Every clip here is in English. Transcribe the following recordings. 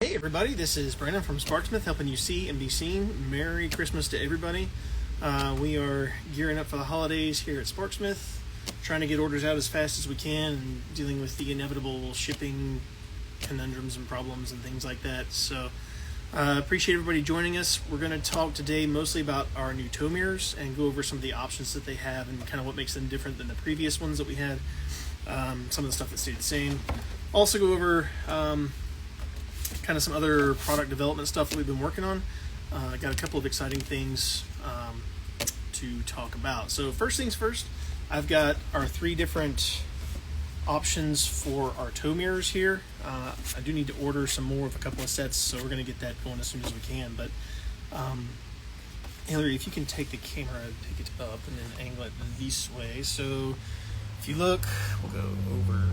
Hey everybody, this is Brandon from Sparksmith helping you see and be seen. Merry Christmas to everybody. We are gearing up for the holidays here at Sparksmith, trying to get orders out as fast as we can and dealing with the inevitable shipping conundrums and problems and things like that. So appreciate everybody joining us. We're going to talk today mostly about our new tow mirrors and go over some of the options that they have and kind of what makes them different than the previous ones that we had. Some of the stuff that stayed the same. Also go over kind of some other product development stuff that we've been working on. Got a couple of exciting things to talk about. So first things first, I've got our three different options for our tow mirrors here. I do need to order some more of a couple of sets, so we're going to get that going as soon as we can. But Hillary, if you can take the camera, take it up and then angle it this way. So if you look, we'll go over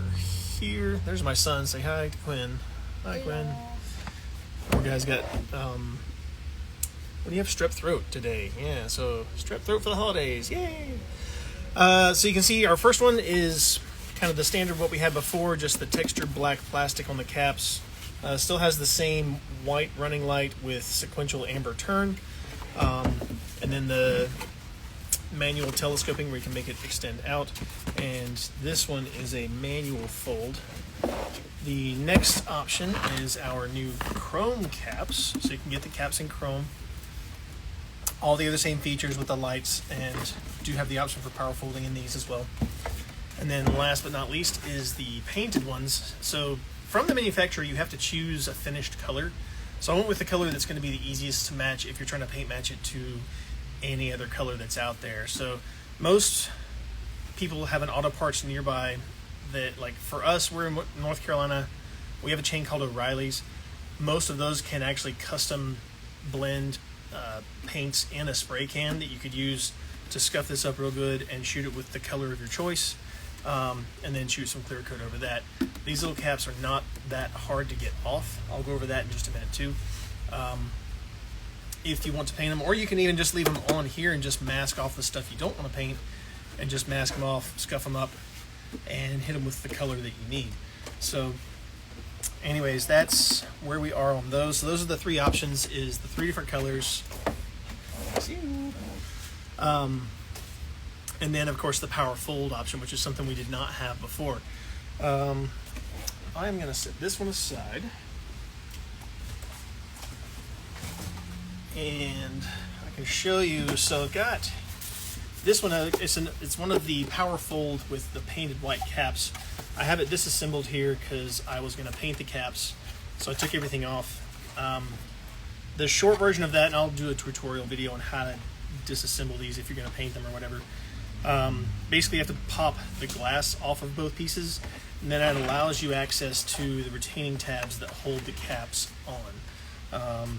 here. There's my son. Say hi to Quinn. Hi, Quinn. Poor guy's got, what do you have? Strep throat today. Yeah, so strep throat for the holidays. Yay! So you can see our first one is kind of the standard what we had before, just the textured black plastic on the caps. Still has the same white running light with sequential amber turn. And then the manual telescoping where you can make it extend out. And this one is a manual fold. The next option is our new chrome caps, so you can get the caps in chrome. All the other same features with the lights, and do have the option for power folding in these as well. And then last but not least is the painted ones. So from the manufacturer you have to choose a finished color. So I went with the color that's going to be the easiest to match if you're trying to paint match it to any other color that's out there. So most people have an auto parts nearby that, like for us, we're in North Carolina, we have a chain called O'Reilly's. Most of those can actually custom blend paints in a spray can that you could use to scuff this up real good and shoot it with the color of your choice, and then shoot some clear coat over that. These little caps are not that hard to get off. I'll go over that in just a minute too. If you want to paint them, or you can even just leave them on here and just mask off the stuff you don't want to paint and just mask them off, scuff them up, and hit them with the color that you need. So anyways, that's where we are on those. So those are the three options, is the three different colors. And then of course the power fold option, which is something we did not have before. I'm going to set this one aside. And I can show you, so I've got this one, it's one of the power fold with the painted white caps. I have it disassembled here because I was going to paint the caps, so I took everything off. The short version of that, and I'll do a tutorial video on how to disassemble these if you're going to paint them or whatever. Basically you have to pop the glass off of both pieces, and then that allows you access to the retaining tabs that hold the caps on.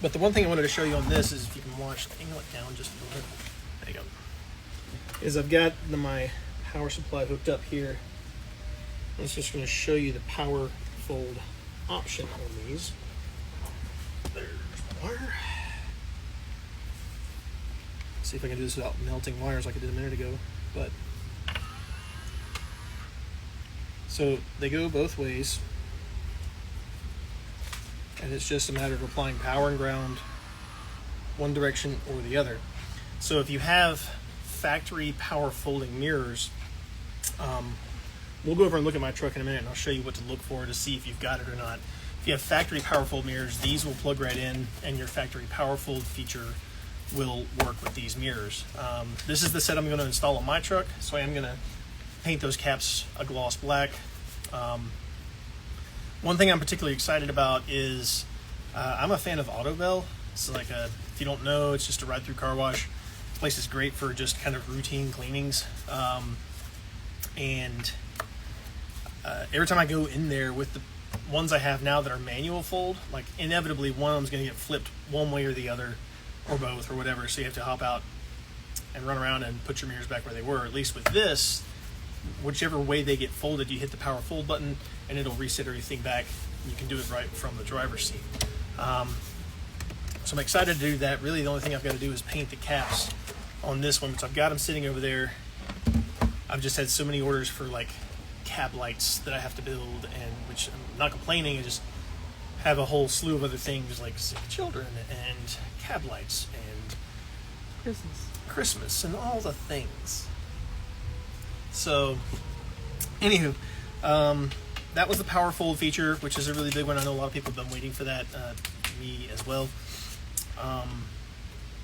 But the one thing I wanted to show you on this is, if you can watch, angle it down just a little bit. There you go. Is I've got my power supply hooked up here. It's just going to show you the power fold option on these. There's the wire. See if I can do this without melting wires like I did a minute ago. But so they go both ways, and it's just a matter of applying power and ground one direction or the other. So if you have factory power folding mirrors, we'll go over and look at my truck in a minute and I'll show you what to look for to see if you've got it or not. If you have factory power fold mirrors, these will plug right in and your factory power fold feature will work with these mirrors. This is the set I'm going to install on my truck, so I am going to paint those caps a gloss black. One thing I'm particularly excited about is I'm a fan of Autobell. It's like if you don't know, it's just a ride-through car wash. This place is great for just kind of routine cleanings. And every time I go in there with the ones I have now that are manual fold, like inevitably one of them's going to get flipped one way or the other, or both, or whatever. So you have to hop out and run around and put your mirrors back where they were. At least with this, whichever way they get folded, you hit the power fold button and it'll reset everything back. You can do it right from the driver's seat. So I'm excited to do that. Really the only thing I've got to do is paint the caps on this one, which I've got them sitting over there. I've just had so many orders for like cab lights that I have to build, and which I'm not complaining, it's just have a whole slew of other things like sick children and cab lights and Christmas and all the things. So, anywho, that was the power fold feature, which is a really big one. I know a lot of people have been waiting for that, me as well.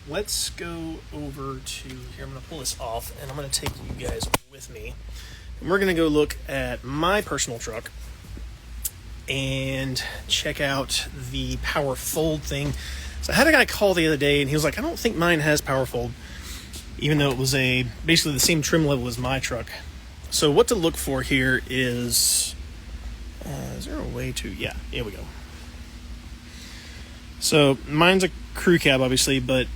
Let's go over to here. I'm going to pull this off, and I'm going to take you guys with me. And we're going to go look at my personal truck and check out the power fold thing. So I had a guy call the other day, and he was like, I don't think mine has power fold, even though it was basically the same trim level as my truck. So what to look for here is there a way to, yeah, here we go. So mine's a crew cab, obviously, but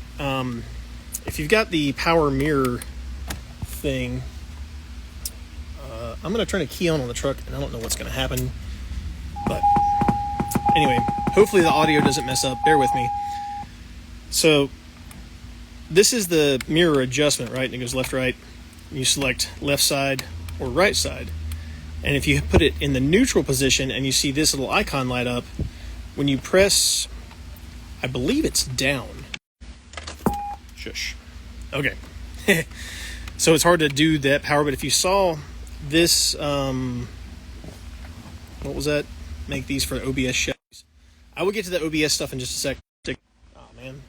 if you've got the power mirror thing, I'm going to turn a key on the truck, and I don't know what's going to happen. But anyway, hopefully the audio doesn't mess up. Bear with me. So this is the mirror adjustment, right? And it goes left, right. You select left side or right side. And if you put it in the neutral position and you see this little icon light up, when you press, I believe it's down. Shush. Okay. So it's hard to do that power, but if you saw this, what was that? Make these for OBS shows. I will get to the OBS stuff in just a sec. Oh, man.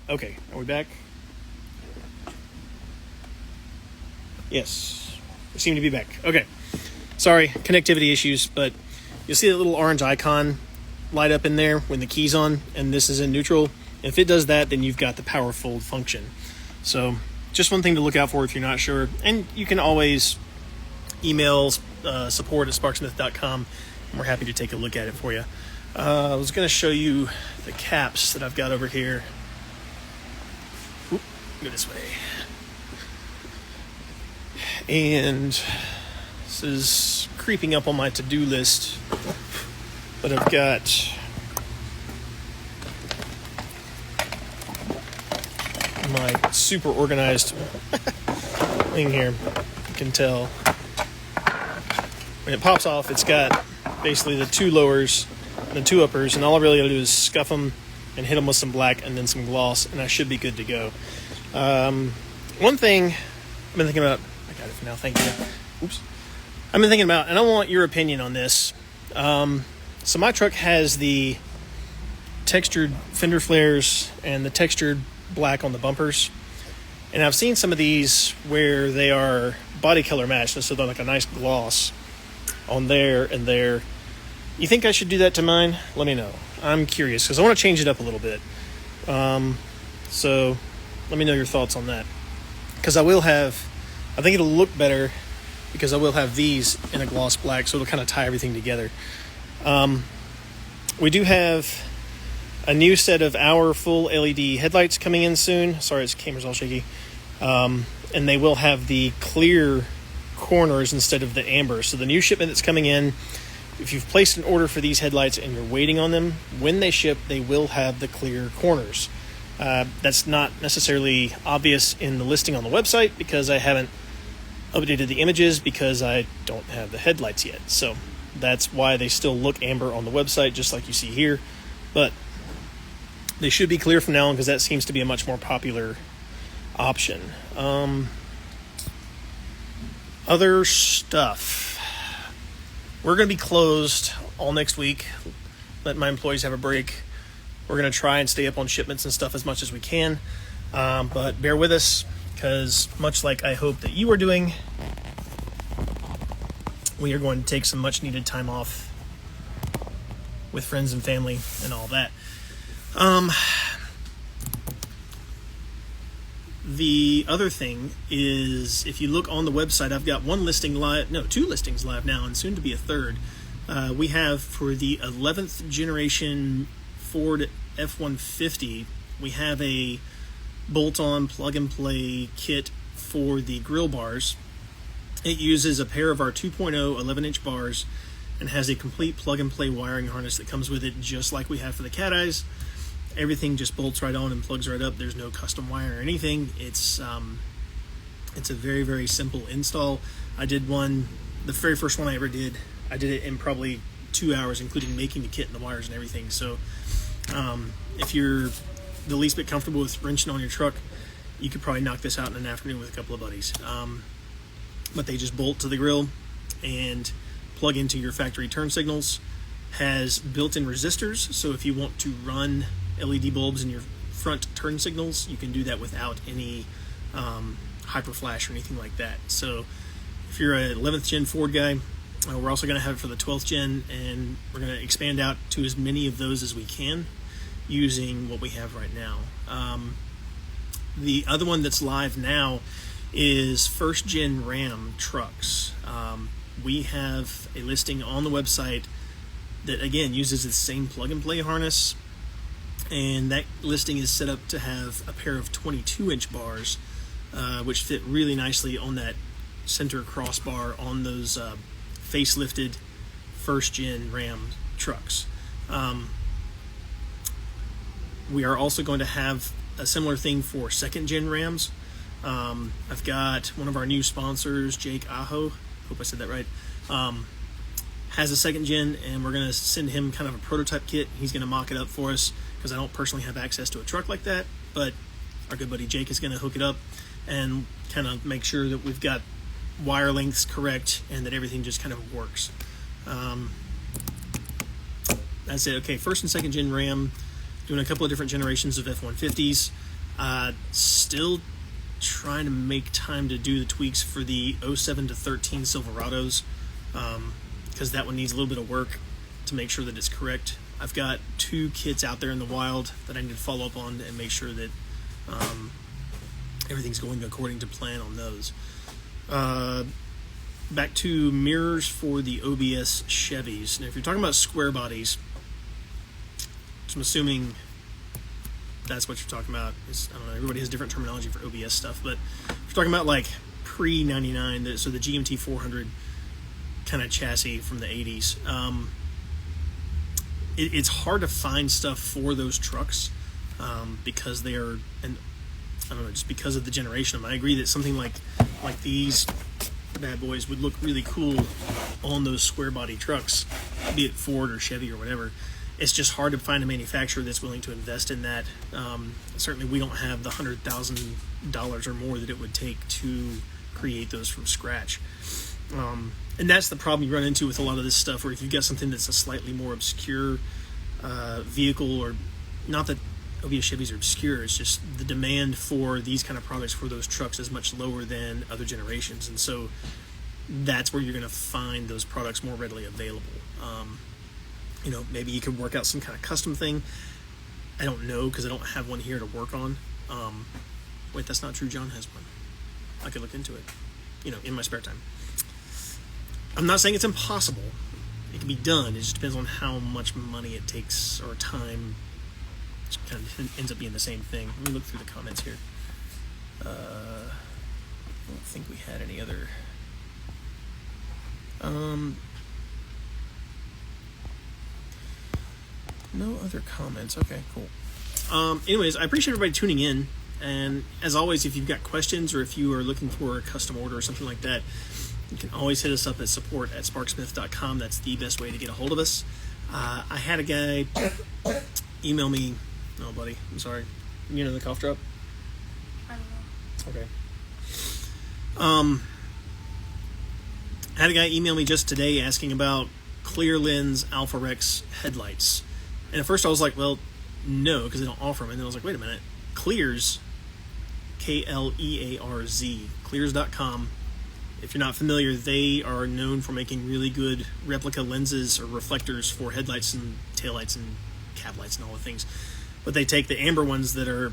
Okay, are we back? Yes. We seem to be back. Okay. Sorry, connectivity issues, but you'll see that little orange icon light up in there when the key's on, and this is in neutral. If it does that, then you've got the power fold function. So just one thing to look out for if you're not sure. And you can always email support@sparksmith.com, and we're happy to take a look at it for you. I was going to show you the caps that I've got over here. Oop, go this way. And this is creeping up on my to-do list, but I've got my super organized thing here. You can tell when it pops off, it's got basically the two lowers and the two uppers, and all I really got to do is scuff them and hit them with some black and then some gloss, and I should be good to go. One thing I've been thinking about, I got it for now, thank you. Oops. I've been thinking about, and I want your opinion on this. So my truck has the textured fender flares and the textured black on the bumpers, and I've seen some of these where they are body color matched, so they're like a nice gloss on there and there. You think I should do that to mine? Let me know. I'm curious because I want to change it up a little bit. So let me know your thoughts on that, because I think it'll look better because I will have these in a gloss black, so it'll kind of tie everything together. We do have a new set of our full LED headlights coming in soon. Sorry, this camera's all shaky. And they will have the clear corners instead of the amber. So the new shipment that's coming in, if you've placed an order for these headlights and you're waiting on them, when they ship, they will have the clear corners. That's not necessarily obvious in the listing on the website because I haven't updated the images because I don't have the headlights yet. So that's why they still look amber on the website, just like you see here. But they should be clear from now on because that seems to be a much more popular option. Other stuff. We're going to be closed all next week. Let my employees have a break. We're going to try and stay up on shipments and stuff as much as we can. But bear with us because much like I hope that you are doing, we are going to take some much needed time off with friends and family and all that. The other thing is, if you look on the website, I've got two listings live now, and soon to be a third. We have for the 11th generation Ford F-150, we have a bolt-on plug-and-play kit for the grill bars. It uses a pair of our 2.0 11-inch bars and has a complete plug-and-play wiring harness that comes with it, just like we have for the cat eyes. Everything just bolts right on and plugs right up. There's no custom wire or anything. It's a very, very simple install. I did one, the very first one I ever did. I did it in probably 2 hours, including making the kit and the wires and everything. So if you're the least bit comfortable with wrenching on your truck, you could probably knock this out in an afternoon with a couple of buddies. But they just bolt to the grill and plug into your factory turn signals. Has built-in resistors, so if you want to run LED bulbs in your front turn signals, you can do that without any hyper flash or anything like that. So if you're an 11th gen Ford guy, we're also going to have it for the 12th gen, and we're going to expand out to as many of those as we can using what we have right now. The other one that's live now is first gen Ram trucks. We have a listing on the website that, again, uses the same plug-and-play harness, and that listing is set up to have a pair of 22-inch bars, which fit really nicely on that center crossbar on those facelifted first-gen Ram trucks. We are also going to have a similar thing for second-gen Rams. I've got one of our new sponsors, Jake Aho, hope I said that right, has a second gen, and we're going to send him kind of a prototype kit. He's going to mock it up for us because I don't personally have access to a truck like that, but our good buddy Jake is going to hook it up and kind of make sure that we've got wire lengths correct and that everything just kind of works. That's it. Okay, first and second gen Ram, doing a couple of different generations of F-150s. Still trying to make time to do the tweaks for the 07 to 13 Silverados, because that one needs a little bit of work to make sure that it's correct. I've got 2 kits out there in the wild that I need to follow up on and make sure that everything's going according to plan on those. Back to mirrors for the OBS Chevys. Now, if you're talking about square bodies, which I'm assuming that's what you're talking about. I don't know, everybody has different terminology for OBS stuff, but if you're talking about like pre-99, so the GMT 400 kind of chassis from the 80s, it's hard to find stuff for those trucks because they are, and I don't know, just because of the generation of them. I agree that something like these bad boys would look really cool on those square body trucks, be it Ford or Chevy or whatever. It's just hard to find a manufacturer that's willing to invest in that. Certainly we don't have the $100,000 or more that it would take to create those from scratch. And that's the problem you run into with a lot of this stuff, where if you've got something that's a slightly more obscure vehicle, or not that OBS Chevys are obscure, it's just the demand for these kind of products for those trucks is much lower than other generations. And so that's where you're going to find those products more readily available. Maybe you could work out some kind of custom thing. I don't know, because I don't have one here to work on. Wait, that's not true. John has one. I could look into it, in my spare time. I'm not saying it's impossible. It can be done. It just depends on how much money it takes or time. It kind of ends up being the same thing. Let me look through the comments here. I don't think we had any other. No other comments. Okay, cool. Anyways, I appreciate everybody tuning in. And as always, if you've got questions or if you are looking for a custom order or something like that, you can always hit us up at support@sparksmith.com. That's the best way to get a hold of us. I had a guy email me. Oh, buddy, I'm sorry. You know the cough drop? I don't know. Okay. I had a guy email me just today asking about clear lens Alpha Rex headlights. And at first I was like, well, no, because they don't offer them. And then I was like, wait a minute. Clears, Klearz, Klearz.com. If you're not familiar, they are known for making really good replica lenses or reflectors for headlights and taillights and cab lights and all the things. But they take the amber ones that are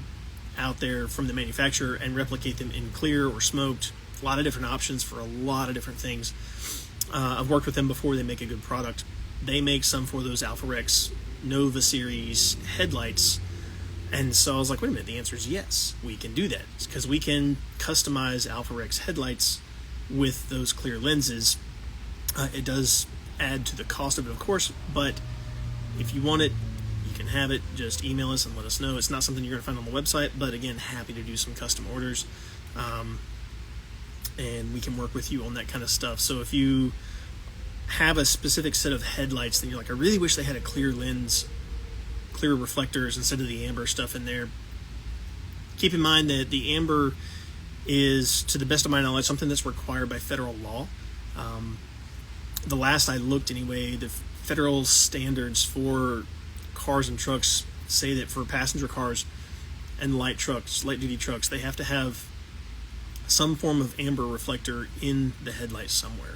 out there from the manufacturer and replicate them in clear or smoked. A lot of different options for a lot of different things. I've worked with them before. They make a good product. They make some for those Alpha Rex Nova Series headlights. And so I was like, wait a minute, the answer is yes, we can do that. Because we can customize Alpha Rex headlights with those clear lenses. It does add to the cost of it, of course, but if you want it, you can have it. Just email us and let us know. It's not something you're going to find on the website, but again, happy to do some custom orders. And we can work with you on that kind of stuff. So if you have a specific set of headlights that you're like, I really wish they had a clear lens, clear reflectors instead of the amber stuff in there, keep in mind that the amber is, to the best of my knowledge, something that's required by federal law. The last I looked anyway, the federal standards for cars and trucks say that for passenger cars and light duty trucks, they have to have some form of amber reflector in the headlights somewhere.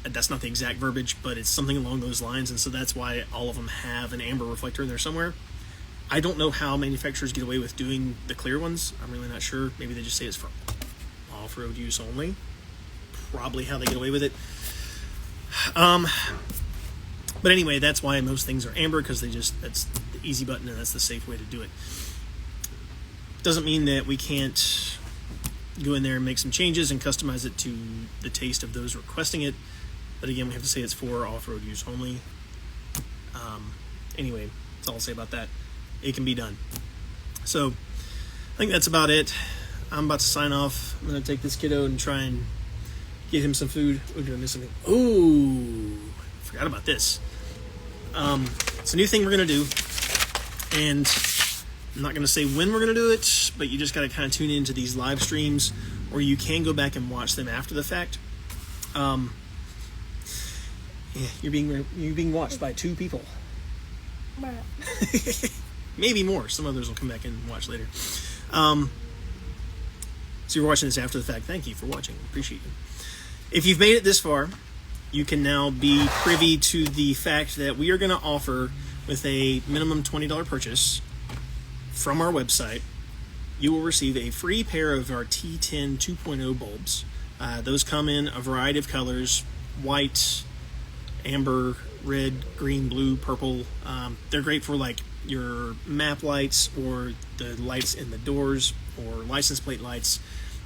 That's not the exact verbiage, but it's something along those lines, and so that's why all of them have an amber reflector in there somewhere. I don't know how manufacturers get away with doing the clear ones. I'm really not sure. Maybe they just say it's for off-road use only. Probably how they get away with it. But anyway, that's why most things are amber, because that's the easy button and that's the safe way to do it. Doesn't mean that we can't go in there and make some changes and customize it to the taste of those requesting it. But again, we have to say it's for off-road use only. Anyway, that's all I'll say about that. It can be done. So I think that's about it. I'm about to sign off. I'm going to take this kiddo and try and get him some food. Oh, did I miss something? Oh, forgot about this. It's a new thing we're going to do. And I'm not going to say when we're going to do it, but you just got to kind of tune into these live streams, or you can go back and watch them after the fact. Yeah, you're being watched by 2 people. Maybe more. Some others will come back and watch later. So you're watching this after the fact. Thank you for watching. Appreciate it. If you've made it this far, you can now be privy to the fact that we are going to offer, with a minimum $20 purchase from our website, you will receive a free pair of our T10 2.0 bulbs. Those come in a variety of colors: white, amber, red, green, blue, purple. They're great for like your map lights, or the lights in the doors, or license plate lights.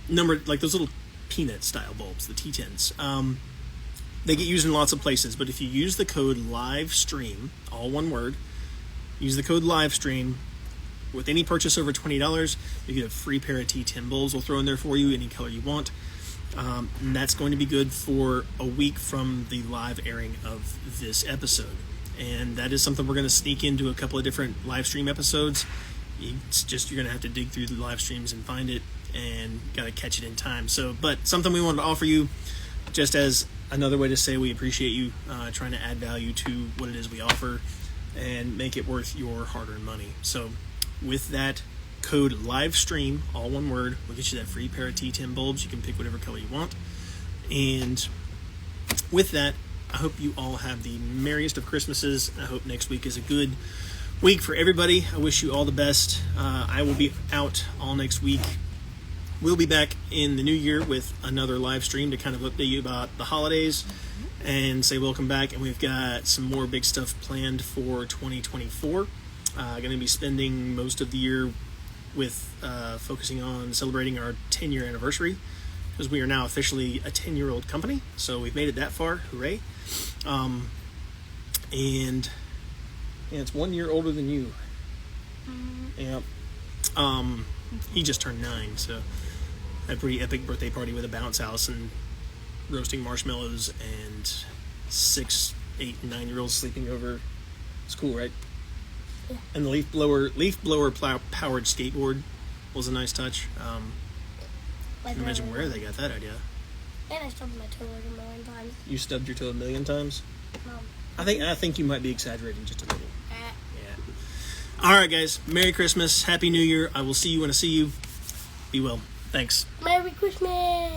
Numbered, like those little peanut style bulbs, the T10s. They get used in lots of places, but if you use the code LIVESTREAM, all one word, use the code LIVESTREAM, with any purchase over $20, you get a free pair of T10 bulbs. We'll throw in there for you, any color you want. And that's going to be good for a week from the live airing of this episode. And that is something we're going to sneak into a couple of different live stream episodes. It's just, you're going to have to dig through the live streams and find it, and got to catch it in time. So, but something we wanted to offer you, just as another way to say we appreciate you, trying to add value to what it is we offer and make it worth your hard-earned money. So with that code LIVESTREAM, all one word, we'll get you that free pair of T10 bulbs. You can pick whatever color you want. And with that, I hope you all have the merriest of Christmases. I hope next week is a good week for everybody. I wish you all the best. I will be out all next week. We'll be back in the new year with another live stream to kind of update you about the holidays and say welcome back. And we've got some more big stuff planned for 2024. Going to be spending most of the year with focusing on celebrating our 10-year anniversary, because we are now officially a 10-year-old company. So we've made it that far. Hooray. And yeah, it's 1 year older than you. Yeah. He just turned 9, so had a pretty epic birthday party with a bounce house and roasting marshmallows and 6, 8, and 9-year-olds sleeping over. It's cool, right? Yeah. And the leaf blower powered skateboard was a nice touch. I can imagine where they got that idea. And I stubbed my toe like a million times. You stubbed your toe a million times? I think you might be exaggerating just a little. Yeah. All right, guys. Merry Christmas. Happy New Year. I will see you when I see you. Be well. Thanks. Merry Christmas!